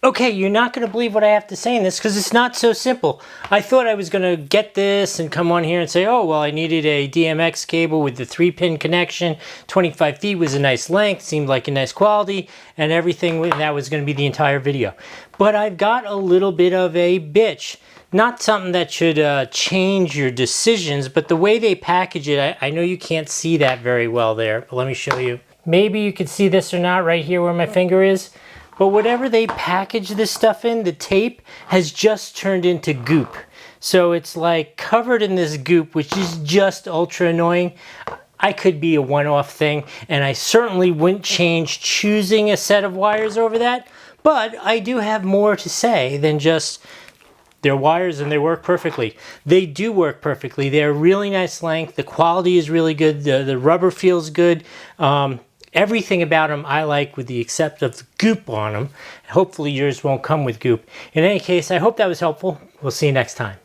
Okay, you're not going to believe what I have to say in this because it's not so simple. I thought I was going to get this and come on here and say, oh, well, I needed a DMX cable with the 3-pin connection. 25 feet was a nice length, seemed like a nice quality, and everything, that was going to be the entire video. But I've got a little bit of a bitch. Not something that should change your decisions, but the way they package it, I know you can't see that very well there, but let me show you. Maybe you can see this or not right here where my finger is. But whatever they package this stuff in, the tape has just turned into goop. So it's like covered in this goop, which is just ultra annoying. I could be a one-off thing, and I certainly wouldn't change choosing a set of wires over that. But I do have more to say than just they're wires and they work perfectly. They do work perfectly. They're really nice length. The quality is really good. The rubber feels good. Everything about them I like with the exception of the goop on them. Hopefully yours won't come with goop. In any case, I hope that was helpful. We'll see you next time.